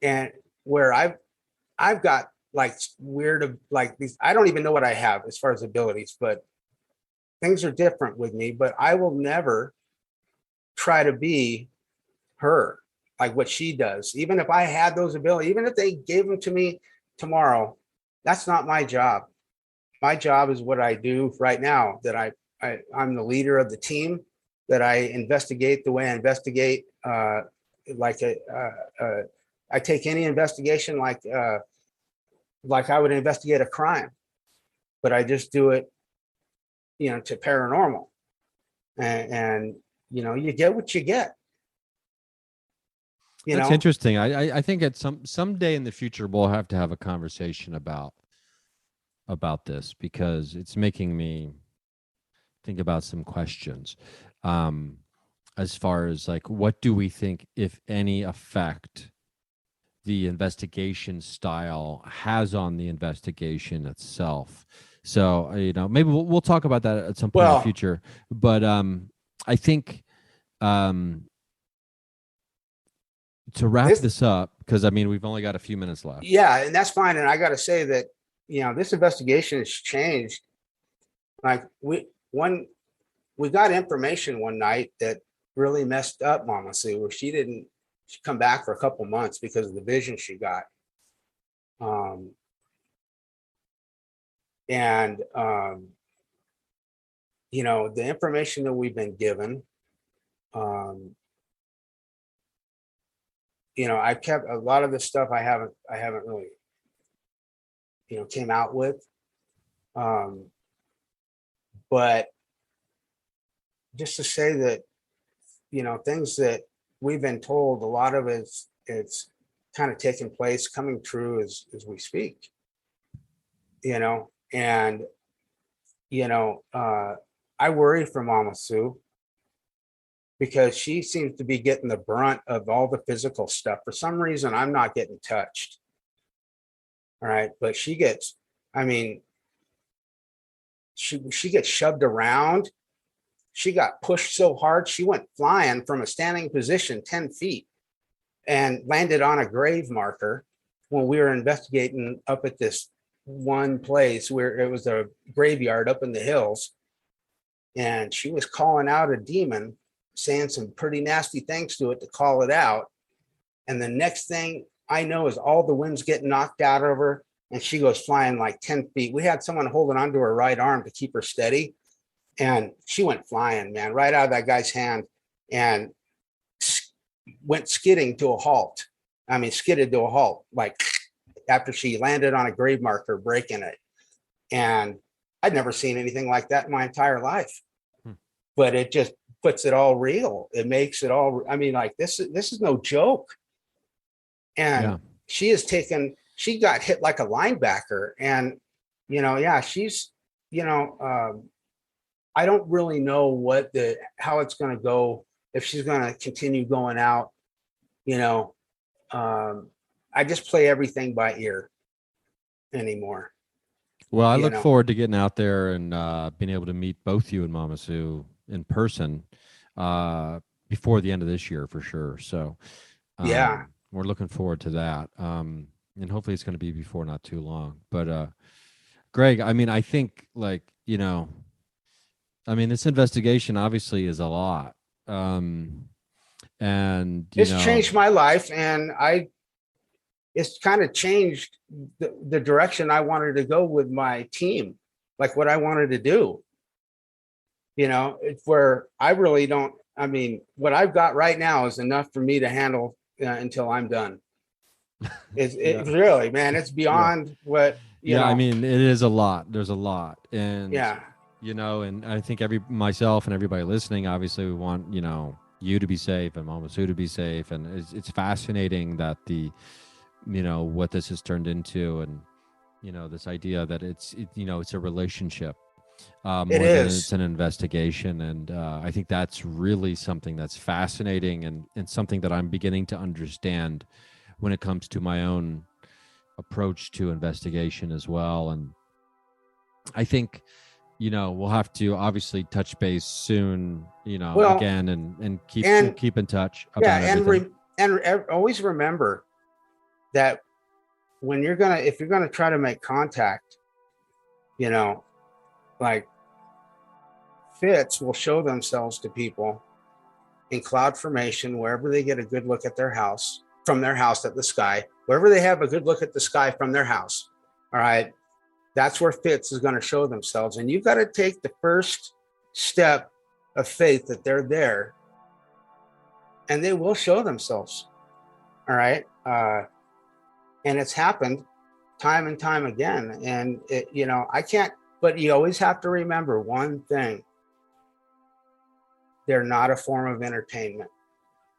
and where I've got like weird, like these, I don't even know what I have as far as abilities, but things are different with me, but I will never try to be her, like what she does. Even if I had those abilities, even if they gave them to me tomorrow, that's not my job. My job is what I do right now, that I'm the leader of the team, that I investigate the way I investigate, like I take any investigation like I would investigate a crime, but I just do it, to paranormal, and you get what you get. That's interesting. I think at someday in the future we'll have to have a conversation about this, because it's making me think about some questions, as far as like, what do we think, if any, effect the investigation style has on the investigation itself. So, maybe we'll talk about that at some point in the Well, future. But I think, to wrap this up, because we've only got a few minutes left. Yeah, and that's fine. And I got to say that, this investigation has changed. Like we got information one night that really messed up Mama Sue, where she come back for a couple months because of the vision she got. And the information that we've been given, I kept a lot of the stuff I haven't really, came out with. But just to say that, things that we've been told, a lot of it's kind of taking place, coming true as we speak, and, I worry for Mama Sue, because she seems to be getting the brunt of all the physical stuff. For some reason, I'm not getting touched. All right. But she gets, she gets shoved around. She got pushed so hard, she went flying from a standing position 10 feet and landed on a grave marker when we were investigating up at this one place where it was a graveyard up in the hills. And she was calling out a demon, saying some pretty nasty things to it to call it out. And the next thing I know is all the wind's getting knocked out of her, and she goes flying like 10 feet. We had someone holding onto her right arm to keep her steady, and she went flying, man, right out of that guy's hand, and went skidding to a halt. Skidded to a halt, like after she landed on a grave marker, breaking it. And I'd never seen anything like that in my entire life. But it just puts it all real. It makes it all, like this is no joke. And she got hit like a linebacker. And, she's, I don't really know how it's going to go, if she's going to continue going out. I just play everything by ear anymore. Well, I look forward to getting out there and being able to meet both you and Mama Sue in person before the end of this year, for sure. So we're looking forward to that. And hopefully it's going to be before not too long. But Greg, I think, like, this investigation obviously is a lot. And it's changed my life, and it's kind of changed the direction I wanted to go with my team, like what I wanted to do. It's where I really don't, what I've got right now is enough for me to handle until I'm done. It's really, man, it's beyond what, it is a lot. There's a lot. And, and I think myself and everybody listening, obviously we want, you to be safe and Mama Sue to be safe. And it's fascinating that what this has turned into, and, this idea that it's a relationship. More than it's an investigation. And I think that's really something that's fascinating, and something that I'm beginning to understand when it comes to my own approach to investigation as well. And I think, we'll have to obviously touch base soon, Well, again, and we'll and keep in touch yeah, about everything. always remember that if you're gonna try to make contact, like fits will show themselves to people in cloud formation wherever they get a good look at their house, from their house at the sky, wherever they have a good look at the sky from their house. All right. That's where fits is going to show themselves. And you've got to take the first step of faith that they're there, and they will show themselves. All right. And it's happened time and time again. And I can't, but you always have to remember one thing. They're not a form of entertainment.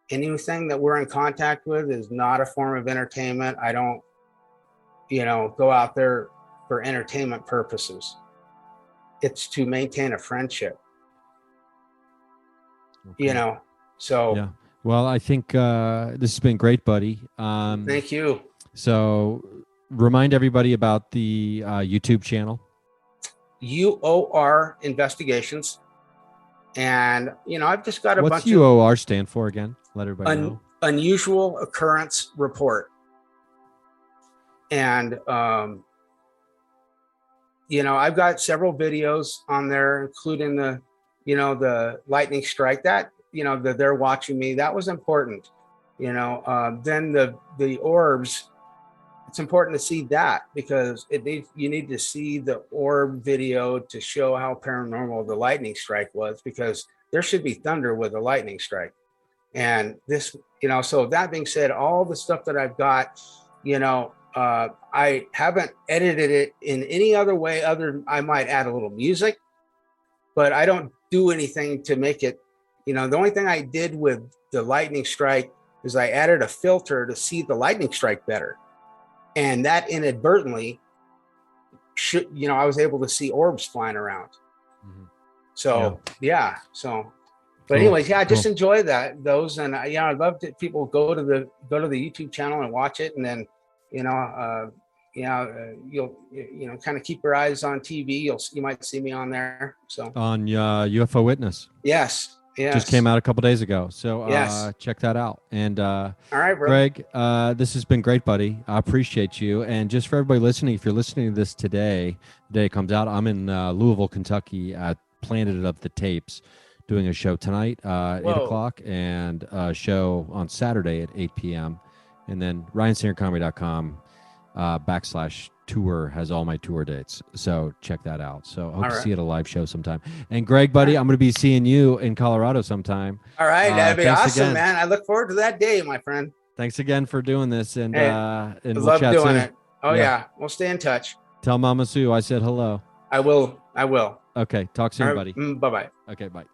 Anything that we're in contact with is not a form of entertainment. I don't, go out there for entertainment purposes. It's to maintain a friendship. Okay. So Yeah. Well, I think this has been great, buddy. Thank you. So remind everybody about the YouTube channel. UOR Investigations. And, I've just got a What's bunch UOR stand for again? Let everybody know. Unusual Occurrence Report. And, I've got several videos on there, including the lightning strike that, that they're watching me. That was important. Then the orbs, it's important to see that because you need to see the orb video to show how paranormal the lightning strike was, because there should be thunder with a lightning strike. And this, so that being said, all the stuff that I've got, I haven't edited it in any other way other than I might add a little music, but I don't do anything to make it, the only thing I did with the lightning strike is I added a filter to see the lightning strike better. And that inadvertently, I was able to see orbs flying around. Mm-hmm. So, yeah. So, but cool. Anyways, I just enjoy those. And I'd love to people go to the YouTube channel and watch it. And then, you'll, kind of keep your eyes on TV. You might see me on there. So on UFO Witness. Yes. Yes. Just came out a couple days ago. So yes. Check that out. And all right, bro. Greg, this has been great, buddy. I appreciate you. And just for everybody listening, if you're listening to this today, the day it comes out, I'm in Louisville, Kentucky at Planet of the Tapes, doing a show tonight at 8 o'clock and a show on Saturday at 8 p.m. And then RyanSingerComedy.com /tour has all my tour dates. So check that out. So I hope to see you at a live show sometime. And Greg, buddy, I'm going to be seeing you in Colorado sometime. All right. That'd be awesome, again, man. I look forward to that day, my friend. Thanks again for doing this. And, and we'll love doing it. Oh, yeah. We'll stay in touch. Tell Mama Sue I said hello. I will. Okay. Talk soon, buddy. Bye-bye. Okay. Bye.